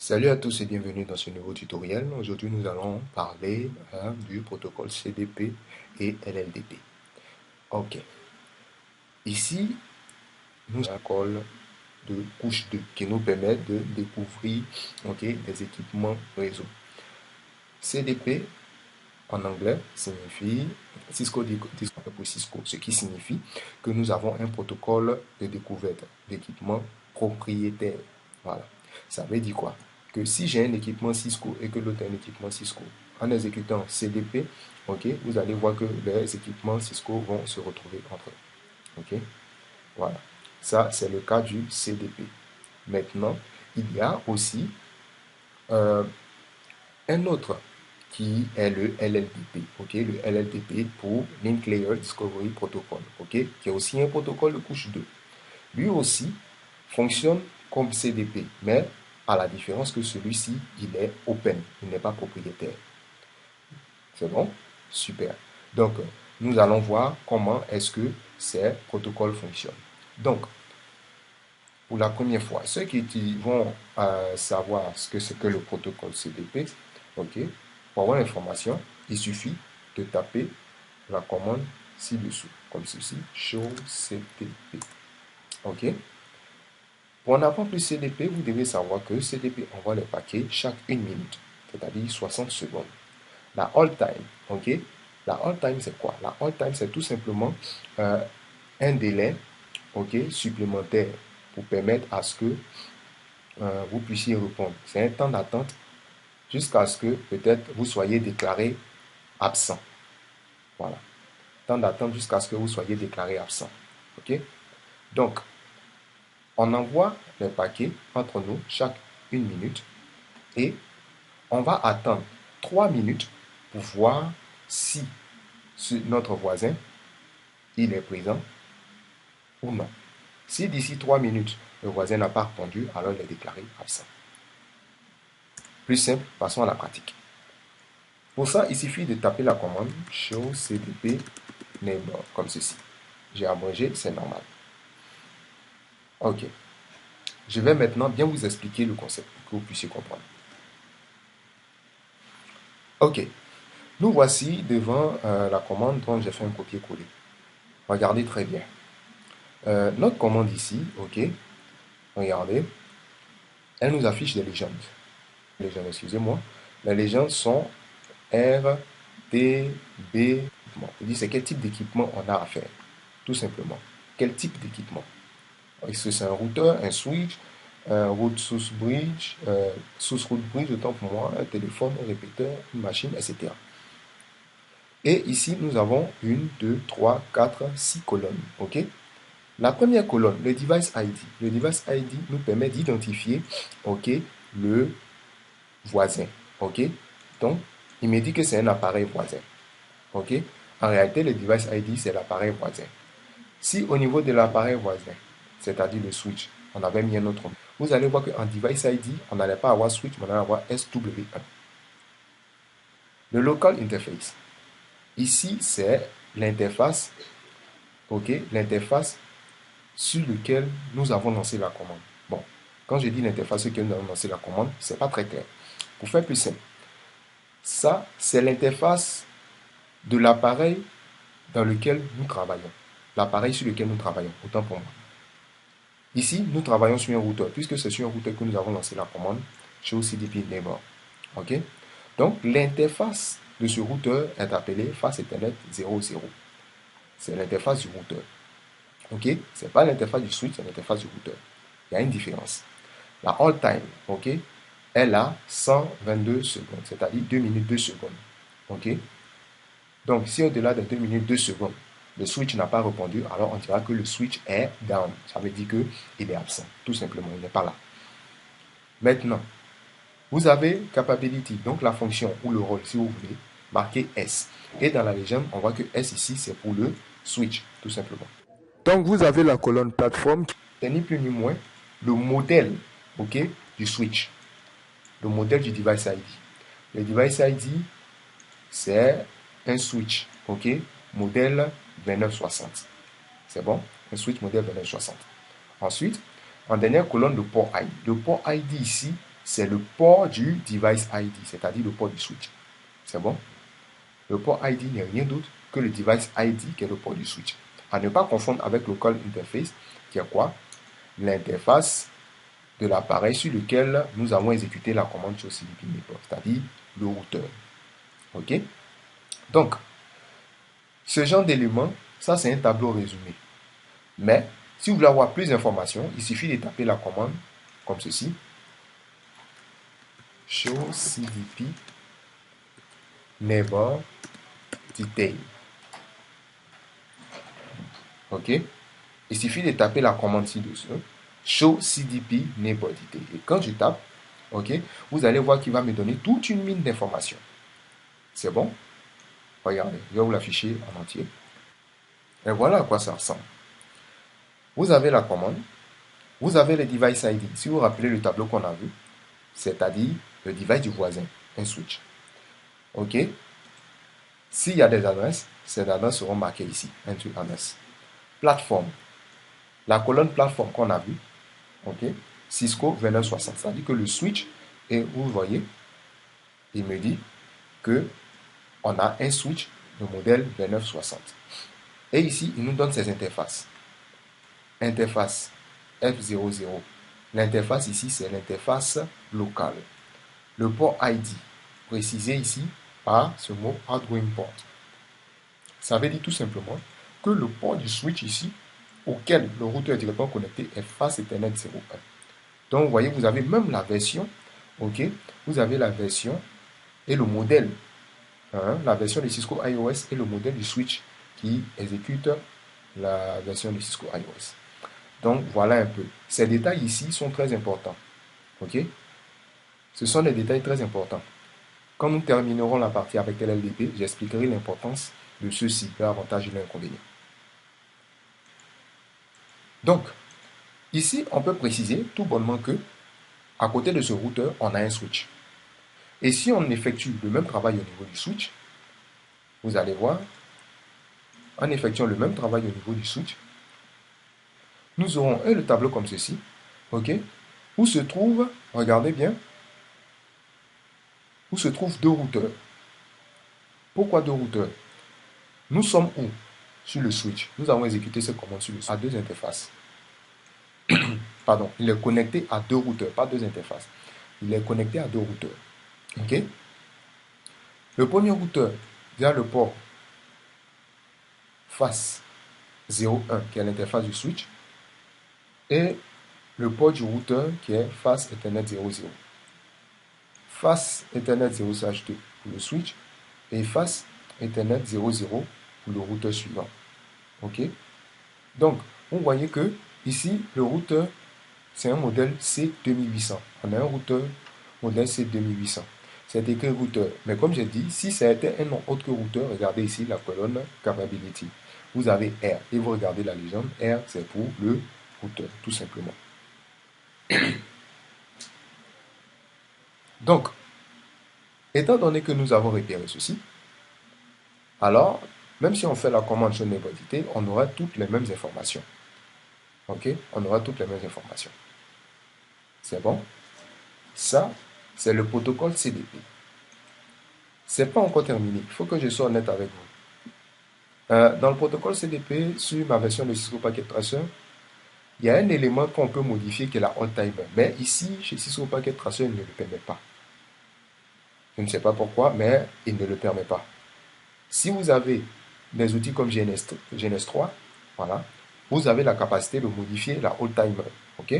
Salut à tous et bienvenue dans ce nouveau tutoriel. Aujourd'hui, nous allons parler du protocole CDP et LLDP. Ok. Ici, nous avons un protocole de couche 2 qui nous permet de découvrir des équipements réseau. CDP en anglais signifie Cisco pour Cisco, ce qui signifie que nous avons un protocole de découverte d'équipements propriétaires. Voilà. Ça veut dire quoi? Que si j'ai un équipement Cisco et que l'autre a un équipement Cisco, en exécutant CDP, vous allez voir que les équipements Cisco vont se retrouver entre eux. Voilà. Ça, c'est le cas du CDP. Maintenant, il y a aussi un autre qui est le LLDP, le LLDP pour Link Layer Discovery Protocol, qui est aussi un protocole de couche 2. Lui aussi fonctionne comme CDP, mais à la différence que celui-ci, il est open, il n'est pas propriétaire. C'est bon? Super. Donc, nous allons voir comment est-ce que ces protocoles fonctionnent. Donc, pour la première fois, ceux qui vont savoir ce que c'est que le protocole CDP, pour avoir l'information, il suffit de taper la commande ci-dessous, comme ceci, show CDP. Pour en apprendre plus CDP, vous devez savoir que CDP envoie les paquets chaque 1 minute, c'est-à-dire 60 secondes. La hold time, la hold time c'est quoi? La hold time c'est tout simplement un délai, supplémentaire pour permettre à ce que vous puissiez répondre. C'est un temps d'attente jusqu'à ce que peut-être vous soyez déclaré absent. Voilà. Temps d'attente jusqu'à ce que vous soyez déclaré absent. Donc, on envoie les paquets entre nous chaque 1 minute et on va attendre 3 minutes pour voir si notre voisin il est présent ou non. Si d'ici 3 minutes, le voisin n'a pas répondu, alors il est déclaré absent. Plus simple, passons à la pratique. Pour ça, il suffit de taper la commande show cdp neighbor comme ceci. J'ai abrégé, c'est normal. Ok. Je vais maintenant bien vous expliquer le concept pour que vous puissiez comprendre. Ok. Nous voici devant la commande dont j'ai fait un copier-coller. Regardez très bien. Notre commande ici, regardez, elle nous affiche des légendes. Les légendes, excusez-moi. Les légendes sont R, T, B. On dit c'est quel type d'équipement on a à faire, tout simplement. Quel type d'équipement? Est-ce que c'est un routeur, un switch, un route source bridge, source route bridge, autant pour moi, un téléphone, un répéteur, une machine, etc. Et ici, nous avons 1, 2, 3, 4, 6 colonnes. La première colonne, le device ID. Le device ID nous permet d'identifier le voisin. Donc, il me dit que c'est un appareil voisin. En réalité, le device ID, c'est l'appareil voisin. Si au niveau de l'appareil voisin, c'est-à-dire le switch, on avait mis un autre nom, vous allez voir qu'en device ID, on n'allait pas avoir switch, mais on allait avoir SW1. Le local interface. Ici, c'est l'interface, l'interface sur laquelle nous avons lancé la commande. Bon, quand je dis l'interface sur laquelle nous avons lancé la commande, c'est pas très clair. Pour faire plus simple, ça, c'est l'interface de l'appareil dans lequel nous travaillons. L'appareil sur lequel nous travaillons, autant pour moi. Ici, nous travaillons sur un routeur, puisque c'est sur un routeur que nous avons lancé la commande show cdp neighbor. Donc, l'interface de ce routeur est appelée face Ethernet 00. C'est l'interface du routeur. Ce n'est pas l'interface du switch, c'est l'interface du routeur. Il y a une différence. La hold time, elle a 122 secondes, c'est-à-dire 2 minutes 2 secondes. Donc, si au-delà de 2 minutes 2 secondes, le switch n'a pas répondu, alors on dira que le switch est down. Ça veut dire qu'il est absent, tout simplement, il n'est pas là. Maintenant, vous avez capability, donc la fonction ou le rôle, si vous voulez, marqué S. Et dans la légende, on voit que S ici, c'est pour le switch, tout simplement. Donc, vous avez la colonne plateforme, c'est ni plus ni moins le modèle du switch, le modèle du device ID. Le device ID, c'est un switch, modèle 2960. C'est bon? Un switch modèle 2960. Ensuite, en dernière colonne, le port ID. Le port ID ici, c'est le port du device ID, c'est-à-dire le port du switch. C'est bon? Le port ID n'est rien d'autre que le device ID qui est le port du switch. À ne pas confondre avec le call interface, qui est quoi? L'interface de l'appareil sur lequel nous avons exécuté la commande sur CDP network, c'est-à-dire le routeur. OK? Donc, ce genre d'éléments, ça c'est un tableau résumé. Mais, si vous voulez avoir plus d'informations, il suffit de taper la commande comme ceci. Show CDP Neighbor Detail. OK? Il suffit de taper la commande ci-dessous. Show CDP Neighbor Detail. Et quand je tape, OK, vous allez voir qu'il va me donner toute une mine d'informations. C'est bon? Regardez, je vais vous l'afficher en entier. Et voilà à quoi ça ressemble. Vous avez la commande, vous avez le device ID. Si vous vous rappelez le tableau qu'on a vu, c'est-à-dire le device du voisin, un switch. OK? S'il y a des adresses, ces adresses seront marquées ici, entry address. Plateforme. La colonne plateforme qu'on a vue, OK? Cisco 2960. C'est-à-dire que le switch, et vous voyez, il me dit que on a un switch de modèle 2960. Et ici, il nous donne ses interfaces. Interface F00. L'interface ici, c'est l'interface locale. Le port ID, précisé ici par ce mot outgoing port. Ça veut dire tout simplement que le port du switch ici, auquel le routeur est directement connecté, est face Ethernet 01. Donc, vous voyez, vous avez même la version, ok, vous avez la version et le modèle, hein, la version de Cisco iOS et le modèle du switch qui exécute la version de Cisco iOS. Donc, voilà un peu. Ces détails ici sont très importants, ok. Ce sont des détails très importants. Quand nous terminerons la partie avec LLDP, j'expliquerai l'importance de ceux-ci, leur avantage et leurs inconvénients. Donc, ici, on peut préciser tout bonnement que, à côté de ce routeur, on a un switch. Et si on effectue le même travail au niveau du switch, vous allez voir, en effectuant le même travail au niveau du switch, nous aurons le tableau comme ceci, ok, où se trouve, regardez bien, où se trouvent deux routeurs. Pourquoi deux routeurs? Nous sommes où? Sur le switch. Nous avons exécuté cette commande sur le switch à deux interfaces. Pardon, il est connecté à deux routeurs, pas deux interfaces. Il est connecté à deux routeurs. Ok? Le premier routeur via le port face 01 qui est l'interface du switch et le port du routeur qui est face Ethernet 00. Face Ethernet 0/2 pour le switch et face Ethernet 00 pour le routeur suivant. Ok? Donc, vous voyez que ici, le routeur, c'est un modèle C2800. On a un routeur modèle C2800. C'est écrit routeur. Mais comme j'ai dit, si c'était un nom autre que routeur, regardez ici la colonne Capability. Vous avez R et vous regardez la légende. R, c'est pour le routeur, tout simplement. Donc, étant donné que nous avons repéré ceci, alors, même si on fait la commande sur Neighbor Detail, on aura toutes les mêmes informations. Ok? On aura toutes les mêmes informations. C'est bon? Ça, c'est le protocole CDP. C'est pas encore terminé. Il faut que je sois honnête avec vous. Dans le protocole CDP, sur ma version de Cisco Packet Tracer, il y a un élément qu'on peut modifier qui est la hold timer. Mais ici, chez Cisco Packet Tracer, il ne le permet pas. Je ne sais pas pourquoi, mais il ne le permet pas. Si vous avez des outils comme GNS3, voilà, vous avez la capacité de modifier la hold timer. Ok?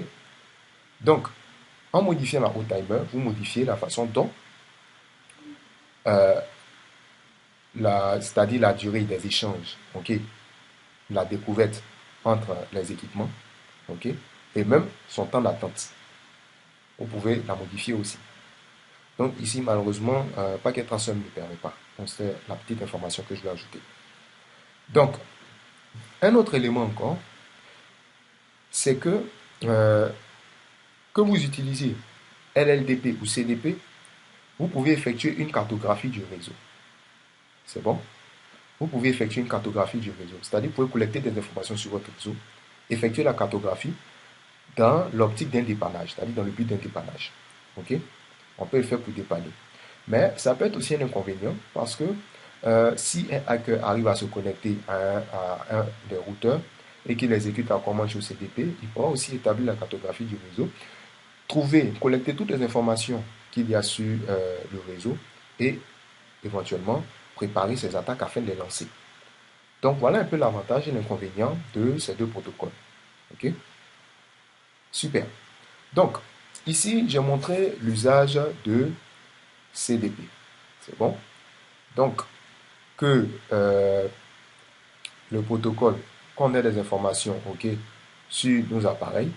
Donc, en modifiant la hold timer, vous modifiez la façon dont, c'est-à-dire la durée des échanges, ok, la découverte entre les équipements, ok, et même son temps d'attente. Vous pouvez la modifier aussi. Donc ici, malheureusement, Packet Tracer ne le permet pas. Donc c'est la petite information que je vais ajouter. Donc, un autre élément encore, c'est que vous utilisez LLDP ou CDP, vous pouvez effectuer une cartographie du réseau. C'est bon? Vous pouvez effectuer une cartographie du réseau. C'est-à-dire que vous pouvez collecter des informations sur votre réseau, effectuer la cartographie dans l'optique d'un dépannage, c'est-à-dire dans le but d'un dépannage. Ok? On peut le faire pour dépanner. Mais ça peut être aussi un inconvénient parce que si un hacker arrive à se connecter à un des routeurs et qu'il exécute la commande sur CDP, il pourra aussi établir la cartographie du réseau, trouver, collecter toutes les informations qu'il y a sur le réseau et éventuellement préparer ses attaques afin de les lancer. Donc voilà un peu l'avantage et l'inconvénient de ces deux protocoles. Ok? Super. Donc, ici, j'ai montré l'usage de CDP. C'est bon? Donc, que le protocole, qu'on ait des informations ok, sur nos appareils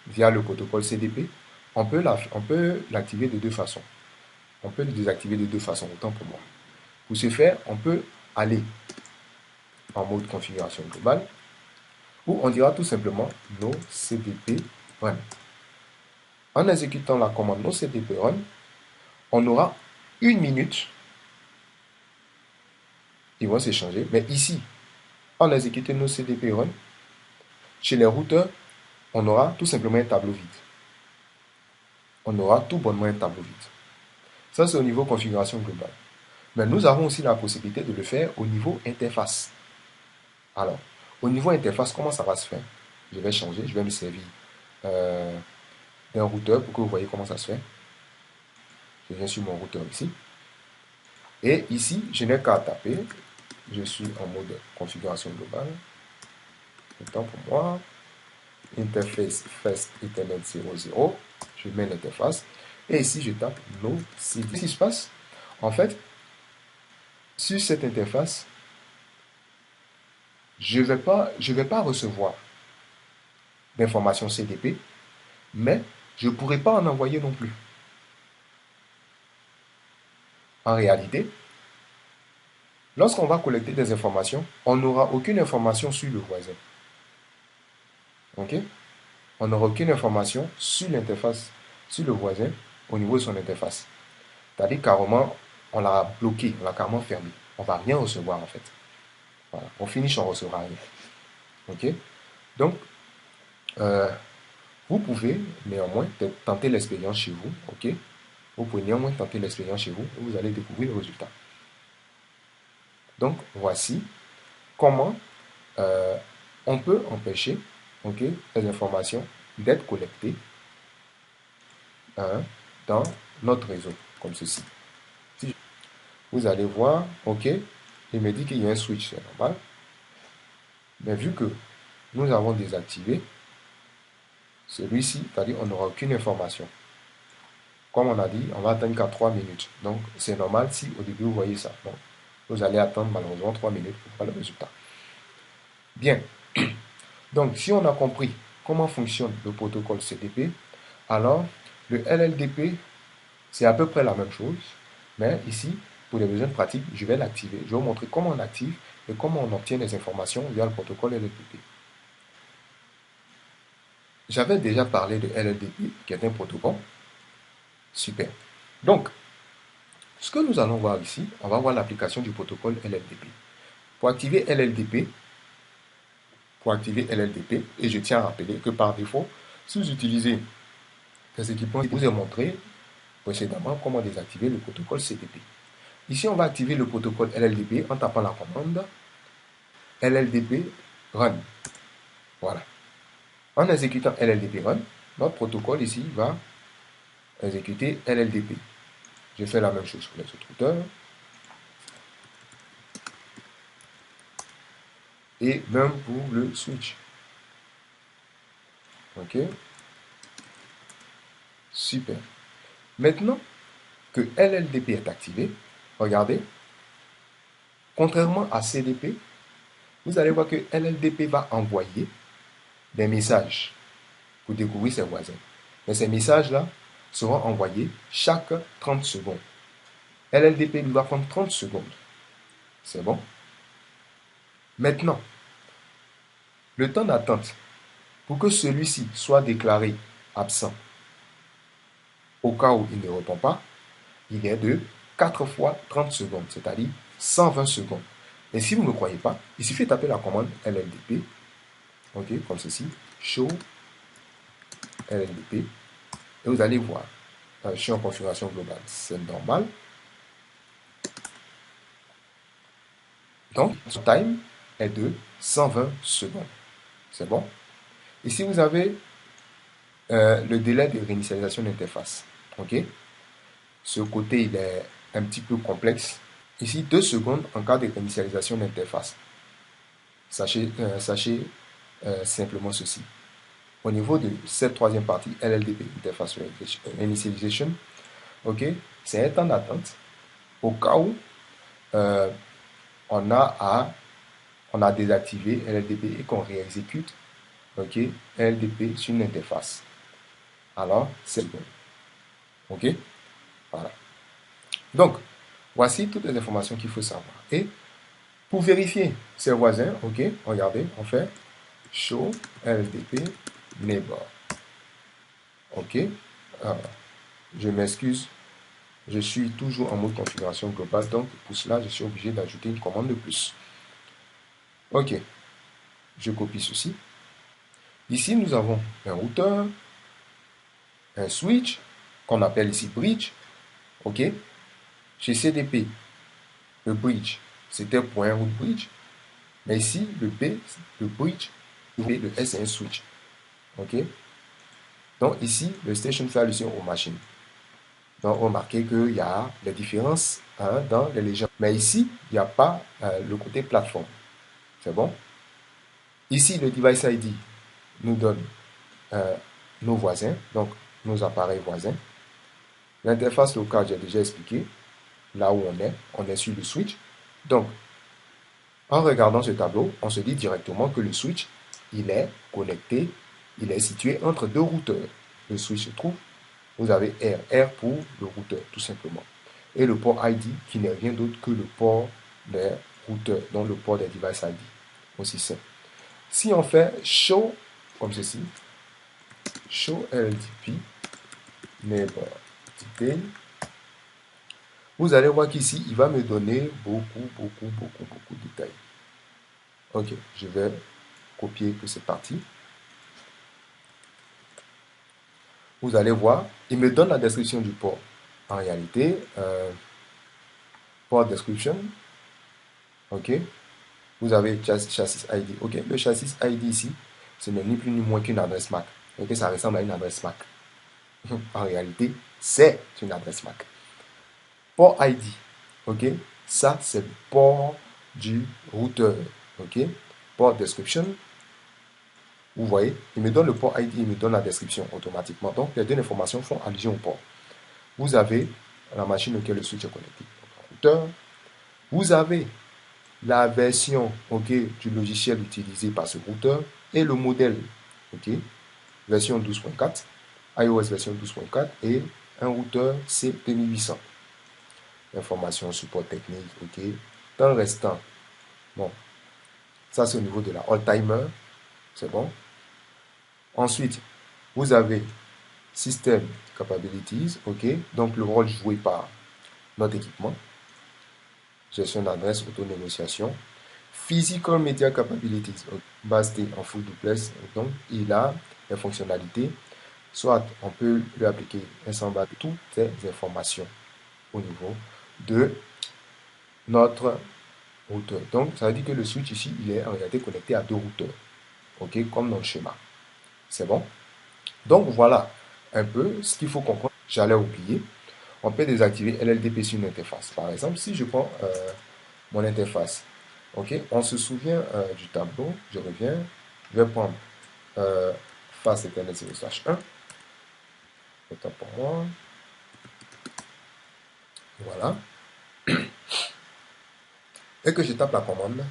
via le protocole CDP, on peut l'activer de deux façons. On peut le désactiver de deux façons, autant pour moi. Pour ce faire, on peut aller en mode configuration globale ou on dira tout simplement no CDP run. En exécutant la commande no CDP run, on aura une minute. Ils vont s'échanger. Mais ici, en exécutant no CDP run, chez les routeurs, on aura tout simplement un tableau vide. On aura tout bonnement un tableau vide. Ça, c'est au niveau configuration globale. Mais nous avons aussi la possibilité de le faire au niveau interface. Alors, au niveau interface, comment ça va se faire? Je vais changer, je vais me servir d'un routeur pour que vous voyez comment ça se fait. Je viens sur mon routeur ici. Et ici, je n'ai qu'à taper. Je suis en mode configuration globale. Autant pour moi. Interface first Ethernet 00. Je mets l'interface. Et ici, je tape no CD. Qu'est-ce qui se passe? En fait, sur cette interface, je vais pas recevoir d'informations CDP, mais je ne pourrai pas en envoyer non plus. En réalité, lorsqu'on va collecter des informations, on n'aura aucune information sur le voisin. Ok? On n'aura aucune information sur l'interface, sur le voisin, au niveau de son interface. C'est-à-dire carrément, on l'a bloqué, on l'a carrément fermé. On ne va rien recevoir en fait. Voilà. On finit, on ne recevra rien. Ok? Donc, vous pouvez néanmoins tenter l'expérience chez vous. Ok? Vous pouvez néanmoins tenter l'expérience chez vous et vous allez découvrir le résultat. Donc, voici comment on peut empêcher ok, les informations d'être collectées dans notre réseau, comme ceci. Si vous allez voir, ok, il me dit qu'il y a un switch, c'est normal. Mais vu que nous avons désactivé celui-ci, c'est-à-dire on n'aura aucune information. Comme on a dit, on va attendre qu'à 3 minutes. Donc, c'est normal si au début vous voyez ça. Donc, vous allez attendre malheureusement 3 minutes pour voir le résultat. Bien. Donc, si on a compris comment fonctionne le protocole CDP, alors le LLDP, c'est à peu près la même chose. Mais ici, pour les besoins pratiques, je vais l'activer. Je vais vous montrer comment on active et comment on obtient les informations via le protocole LLDP. J'avais déjà parlé de LLDP, qui est un protocole. Super. Donc, ce que nous allons voir ici, on va voir l'application du protocole LLDP. Pour activer LLDP, et je tiens à rappeler que par défaut, si vous utilisez les équipements, je vous ai montré précédemment comment désactiver le protocole CDP. Ici, on va activer le protocole LLDP en tapant la commande LLDP run. Voilà. En exécutant LLDP run, notre protocole ici va exécuter LLDP. Je fais la même chose pour les autres routeurs. Et même pour le switch. Ok. Super. Maintenant que LLDP est activé, regardez, contrairement à CDP, vous allez voir que LLDP va envoyer des messages pour découvrir ses voisins. Mais ces messages-là seront envoyés chaque 30 secondes. LLDP lui va prendre 30 secondes. C'est bon? Maintenant, le temps d'attente pour que celui-ci soit déclaré absent au cas où il ne répond pas, il est de 4 fois 30 secondes, c'est-à-dire 120 secondes. Et si vous ne me croyez pas, il suffit de taper la commande LLDP, ok, comme ceci, show LLDP, et vous allez voir. je suis en configuration globale, c'est normal. Donc, ce time est de 120 secondes. C'est bon. Ici, vous avez le délai de réinitialisation d'interface. OK? Ce côté, il est un petit peu complexe. Ici, 2 secondes en cas de réinitialisation d'interface. Sachez simplement ceci. Au niveau de cette troisième partie, LLDP, Interface Initialization, ok, c'est un temps d'attente au cas où on a désactivé LLDP et qu'on réexécute, ok, LLDP sur une interface. Alors, c'est bon. Ok, voilà. Donc, voici toutes les informations qu'il faut savoir. Et pour vérifier ces voisins, ok, regardez, on fait show LLDP neighbor. Ok, alors, je m'excuse, je suis toujours en mode configuration globale, donc pour cela, je suis obligé d'ajouter une commande de plus. Ok, je copie ceci. Ici, nous avons un routeur, un switch, qu'on appelle ici bridge. Ok, chez CDP, le bridge, c'était pour un route bridge. Mais ici, le B, le bridge, le S, c'est un switch. Ok, donc ici, le station file ici aux machines. Donc, remarquez qu'il y a des différences dans les légendes. Mais ici, il n'y a pas le côté plateforme. C'est bon? Ici, le device ID nous donne nos voisins, donc nos appareils voisins. L'interface locale, j'ai déjà expliqué. Là où on est sur le switch. Donc, en regardant ce tableau, on se dit directement que le switch, il est connecté, il est situé entre deux routeurs. Le switch se trouve, vous avez R pour le routeur, tout simplement. Et le port ID qui n'est rien d'autre que le port des routeurs, donc le port des device ID. Aussi simple. Si on fait show, comme ceci, show LDP, neighbor detail, vous allez voir qu'ici, il va me donner beaucoup de détails. Ok, je vais copier que c'est parti. Vous allez voir, il me donne la description du port. En réalité, port description, ok, vous avez chassis ID. Ok, le chassis ID ici, ce n'est ni plus ni moins qu'une adresse MAC. Ok, ça ressemble à une adresse MAC. En réalité, c'est une adresse MAC. Port ID, ok, ça c'est le port du routeur. Ok, port description, vous voyez, il me donne le port ID, il me donne la description automatiquement. Donc, les deux informations font allusion au port. Vous avez la machine auquel le switch est connecté, donc le routeur. Vous avez la version du logiciel utilisé par ce routeur et le modèle, version 12.4, iOS version 12.4 et un routeur C2800. Information, support technique, Dans le restant, bon, ça c'est au niveau de la all-timer, c'est bon. Ensuite, vous avez System Capabilities, donc le rôle joué par notre équipement. Gestion d'adresse, auto-négociation. Physical Media Capabilities, basé en full duplex, donc il a les fonctionnalités. Soit on peut lui appliquer un samba de toutes ces informations au niveau de notre routeur. Donc ça veut dire que le switch ici, il est en réalité connecté à deux routeurs, comme dans le schéma. C'est bon? Donc voilà un peu ce qu'il faut comprendre. J'allais oublier. On peut désactiver LLDP sur une interface. Par exemple, si je prends mon interface, on se souvient du tableau. Je reviens. Je vais prendre face Ethernet 0/1. Autant pour moi. Voilà. Et que je tape la commande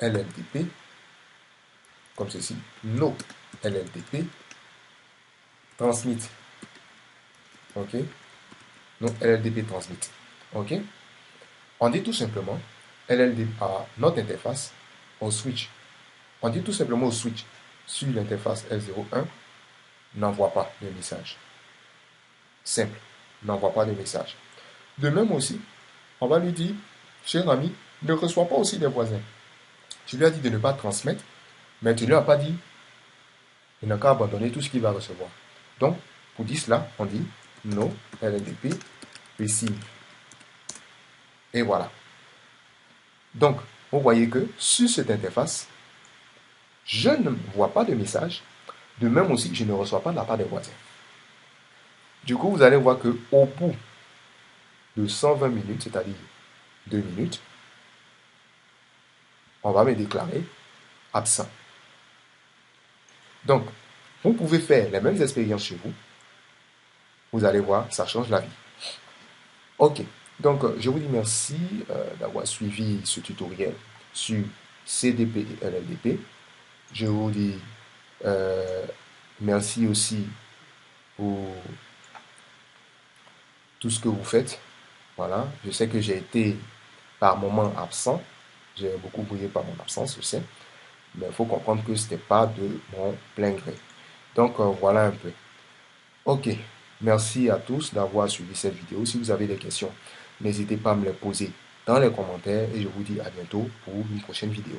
LLDP, comme ceci, no LLDP, transmit. Donc LLDP transmit. On dit tout simplement LLDP à notre interface au switch. On dit tout simplement au switch sur l'interface L01, n'envoie pas de message. Simple, n'envoie pas de message. De même aussi, on va lui dire, cher ami, ne reçois pas aussi des voisins. Tu lui as dit de ne pas transmettre, mais tu ne lui as pas dit, il n'a qu'à abandonner tout ce qu'il va recevoir. Donc, pour dire cela, on dit no LLDP receive. Et voilà. Donc, vous voyez que sur cette interface, je ne vois pas de message. De même aussi, je ne reçois pas de la part des voisins. Du coup, vous allez voir qu'au bout de 120 minutes, c'est-à-dire 2 minutes, on va me déclarer absent. Donc, vous pouvez faire les mêmes expériences chez vous. Vous allez voir, ça change la vie. Ok, donc je vous dis merci d'avoir suivi ce tutoriel sur CDP et LLDP. Je vous dis merci aussi pour tout ce que vous faites. Voilà, je sais que j'ai été par moments absent. J'ai beaucoup brillé par mon absence, je sais. Mais il faut comprendre que ce n'était pas de mon plein gré. Donc voilà un peu. Ok, merci à tous d'avoir suivi cette vidéo. Si vous avez des questions, n'hésitez pas à me les poser dans les commentaires et je vous dis à bientôt pour une prochaine vidéo.